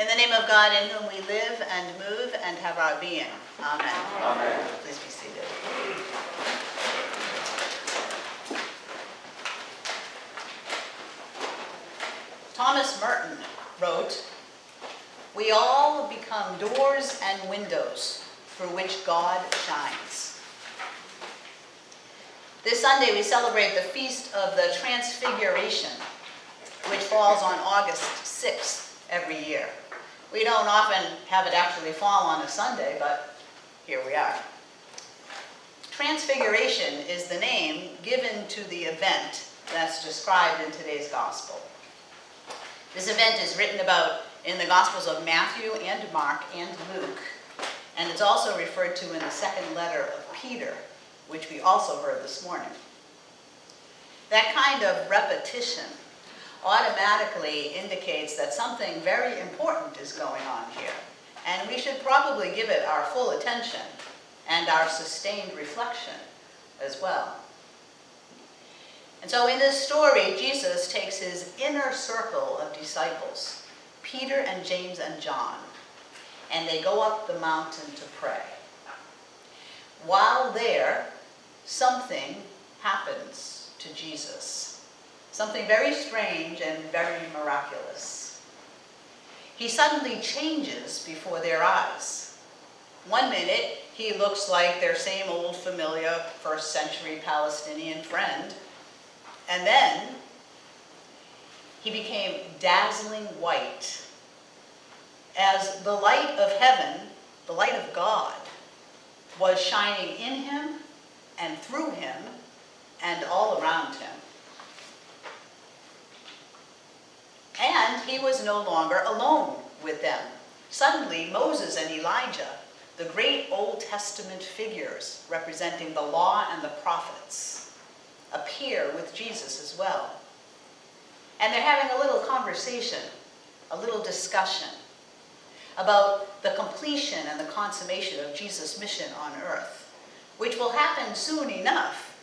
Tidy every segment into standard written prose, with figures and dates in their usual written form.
In the name of God, in whom we live and move and have our being. Amen. Amen. Please be seated. Thomas Merton wrote, "We all become doors and windows through which God shines." This Sunday we celebrate the feast of the Transfiguration, which falls on August 6th every year. We don't often have it actually fall on a Sunday, but here we are. Transfiguration is the name given to the event that's described in today's gospel. This event is written about in the Gospels of Matthew and Mark and Luke, and it's also referred to in the second letter of Peter, which we also heard this morning. That kind of repetition automatically indicates that something very important is going on here, and we should probably give it our full attention and our sustained reflection as well. And so in this story, Jesus takes his inner circle of disciples, Peter and James and John, and they go up the mountain to pray. While there, something happens to Jesus. Something very strange and very miraculous. He suddenly changes before their eyes. One minute, he looks like their same old familiar first century Palestinian friend. And then, he became dazzling white, as the light of heaven, the light of God, was shining in him and through him and all around him. And he was no longer alone with them. Suddenly, Moses and Elijah, the great Old Testament figures representing the law and the prophets, appear with Jesus as well. And they're having a little conversation, a little discussion about the completion and the consummation of Jesus' mission on earth, which will happen soon enough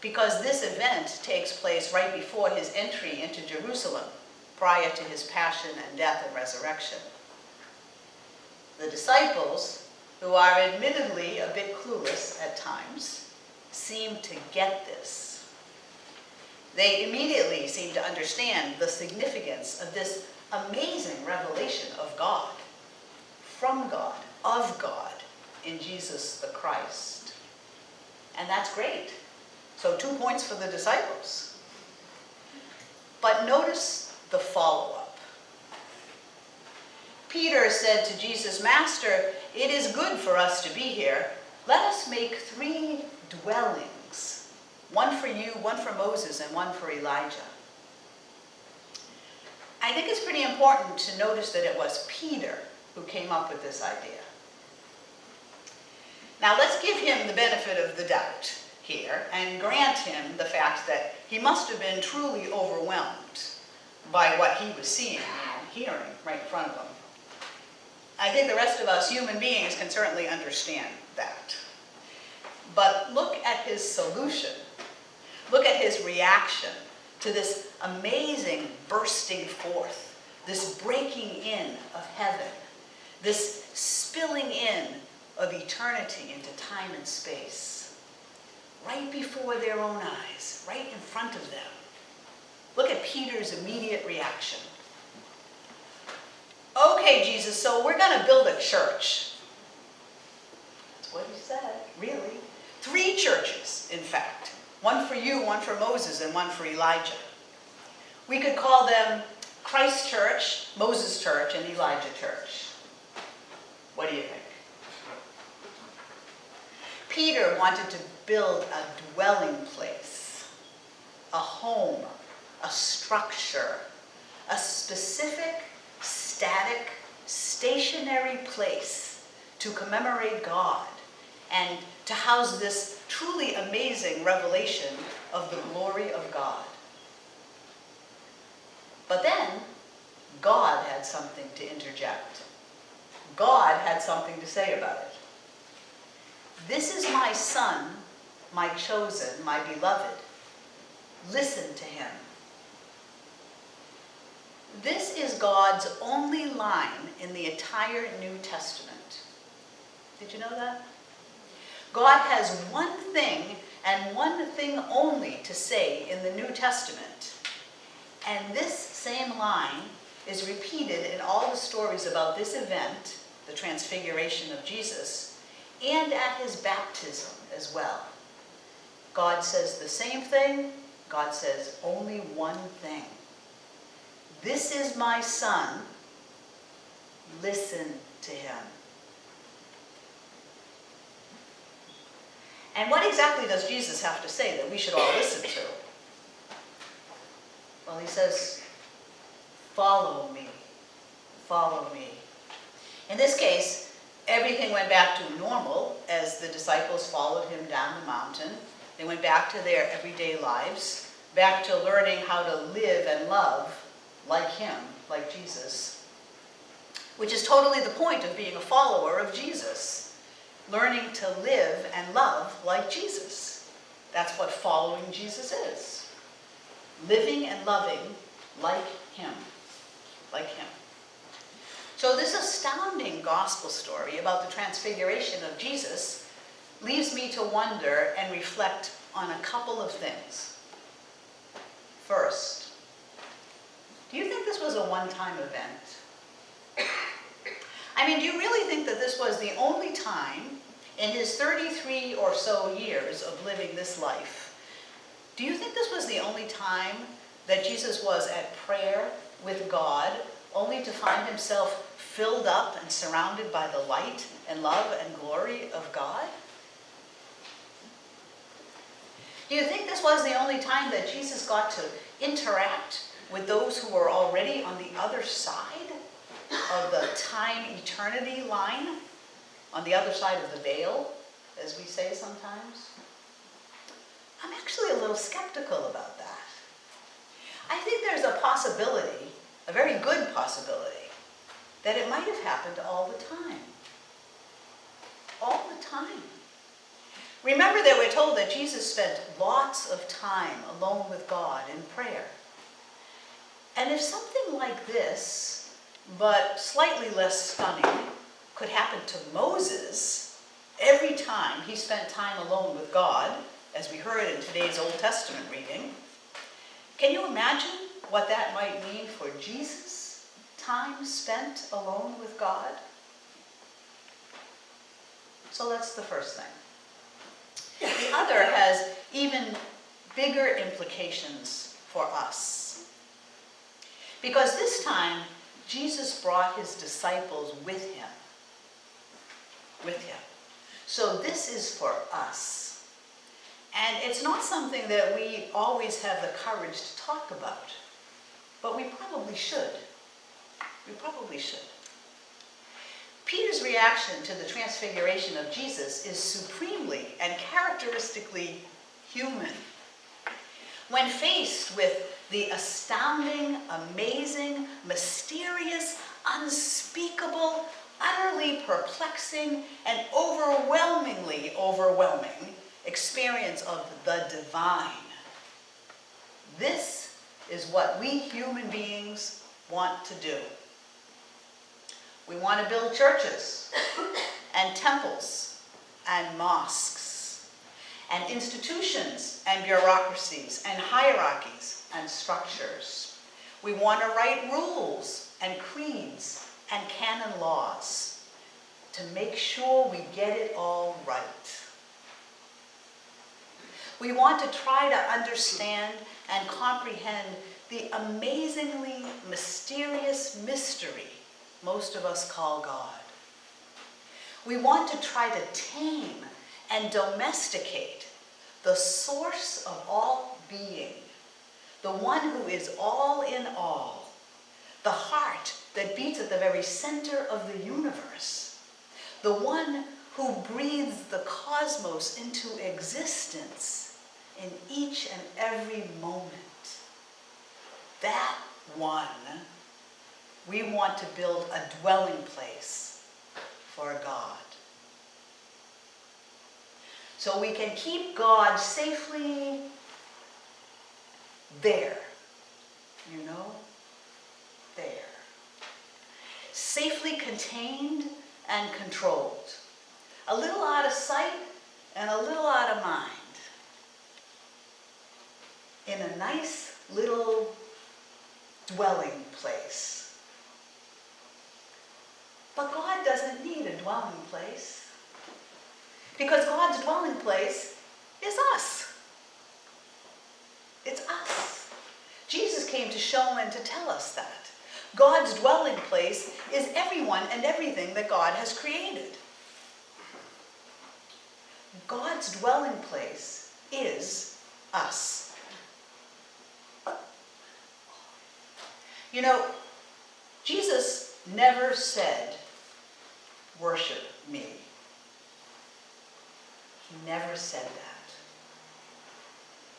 because this event takes place right before his entry into Jerusalem, prior to his passion and death and resurrection. The disciples, who are admittedly a bit clueless at times, seem to get this. They immediately seem to understand the significance of this amazing revelation of God, from God, of God, in Jesus the Christ. And that's great. So 2 points for the disciples. But notice the follow-up. Peter said to Jesus, "Master, it is good for us to be here. Let us make 3 dwellings, one for you, one for Moses, and one for Elijah." I think it's pretty important to notice that it was Peter who came up with this idea. Now let's give him the benefit of the doubt here and grant him the fact that he must have been truly overwhelmed by what he was seeing and hearing right in front of him. I think the rest of us human beings can certainly understand that. But look at his solution. Look at his reaction to this amazing bursting forth, this breaking in of heaven, this spilling in of eternity into time and space, right before their own eyes, right in front of them. Look at Peter's immediate reaction. "Okay, Jesus, so we're going to build a church." That's what he said, really. 3 churches, in fact. One for you, one for Moses, and one for Elijah. We could call them Christ Church, Moses Church, and Elijah Church. What do you think? Peter wanted to build a dwelling place, a home, a structure, a specific, static, stationary place to commemorate God and to house this truly amazing revelation of the glory of God. But then, God had something to interject. God had something to say about it. "This is my son, my chosen, my beloved. Listen to him." This is God's only line line in the entire New Testament. Did you know that? God has one thing and one thing only to say in the New Testament. And this same line is repeated in all the stories about this event, the Transfiguration of Jesus, and at his baptism as well. God says the same thing. God says only one thing. This is my son. Listen to him. And what exactly does Jesus have to say that we should all listen to? Well, he says, follow me, follow me. In this case, everything went back to normal as the disciples followed him down the mountain. They went back to their everyday lives, back to learning how to live and love like him, like Jesus, which is totally the point of being a follower of Jesus. Learning to live and love like Jesus. That's what following Jesus is. Living and loving like him. Like him. So this astounding gospel story about the transfiguration of Jesus leaves me to wonder and reflect on a couple of things. First, do you think this was a one-time event? I mean, do you really think that this was the only time in his 33 or so years of living this life? Do you think this was the only time that Jesus was at prayer with God, only to find himself filled up and surrounded by the light and love and glory of God? Do you think this was the only time that Jesus got to interact with those who were already on the other side of the time-eternity line, on the other side of the veil, as we say sometimes? I'm actually a little skeptical about that. I think there's a possibility, a very good possibility, that it might have happened all the time. All the time. Remember that we're told that Jesus spent lots of time alone with God in prayer. And if something like this, but slightly less stunning, could happen to Moses every time he spent time alone with God, as we heard in today's Old Testament reading, can you imagine what that might mean for Jesus? Time spent alone with God? So that's the first thing. The other has even bigger implications for us. Because this time, Jesus brought his disciples with him. With him. So this is for us. And it's not something that we always have the courage to talk about. But we probably should. We probably should. Peter's reaction to the transfiguration of Jesus is supremely and characteristically human. When faced with the astounding, amazing, mysterious, unspeakable, utterly perplexing, and overwhelmingly overwhelming experience of the divine, this is what we human beings want to do. We want to build churches and temples and mosques and institutions and bureaucracies and hierarchies and structures. We want to write rules and creeds and canon laws to make sure we get it all right. We want to try to understand and comprehend the amazingly mysterious mystery most of us call God. We want to try to tame and domesticate the source of all being, the one who is all in all, the heart that beats at the very center of the universe, the one who breathes the cosmos into existence in each and every moment. That one, we want to build a dwelling place for God. So we can keep God safely there, there. safely contained and controlled, a little out of sight and a little out of mind, in a nice little dwelling place. But God doesn't need a dwelling place, because God's dwelling place is us. It's us. Jesus came to show and to tell us that. God's dwelling place is everyone and everything that God has created. God's dwelling place is us. You know, Jesus never said, "Worship me." He never said that.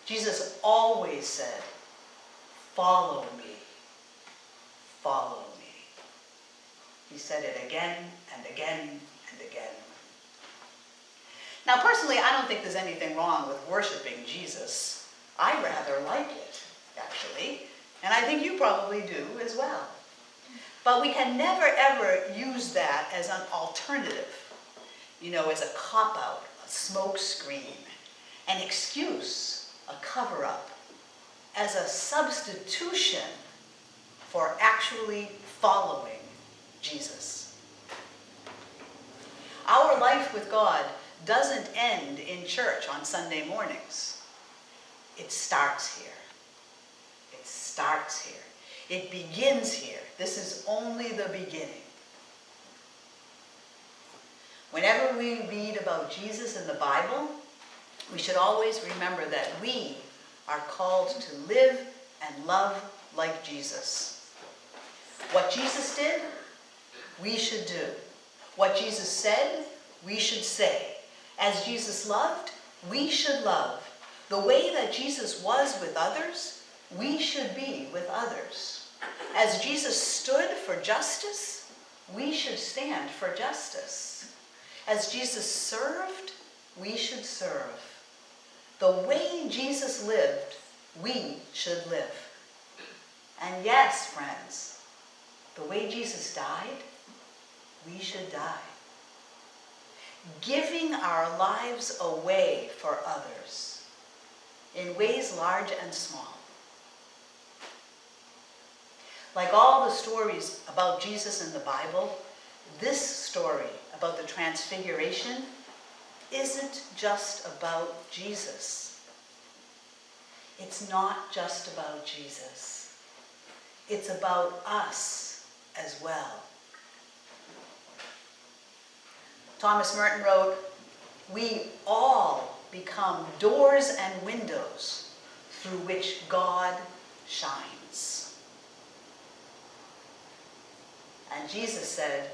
Jesus always said, "Follow me. Follow me." He said it again and again and again. Now, personally, I don't think there's anything wrong with worshiping Jesus. I rather like it, actually, and I think you probably do as well. But we can never, ever use that as an alternative, as a cop-out, a smokescreen, an excuse, a cover-up, as a substitution for actually following Jesus. Our life with God doesn't end in church on Sunday mornings. It starts here. It starts here. It begins here. This is only the beginning. Whenever we read about Jesus in the Bible, we should always remember that we are called to live and love like Jesus. What Jesus did, we should do. What Jesus said, we should say. As Jesus loved, we should love. The way that Jesus was with others, we should be with others. As Jesus stood for justice, we should stand for justice. As Jesus served, we should serve. The way Jesus lived, we should live. And yes, friends, the way Jesus died, we should die. Giving our lives away for others in ways large and small. Like all the stories about Jesus in the Bible, this story about the Transfiguration isn't just about Jesus. It's not just about Jesus. It's about us as well. Thomas Merton wrote, "We all become doors and windows through which God shines." And Jesus said,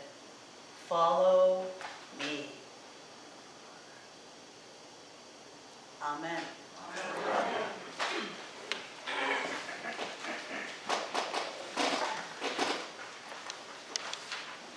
"Follow me." Amen.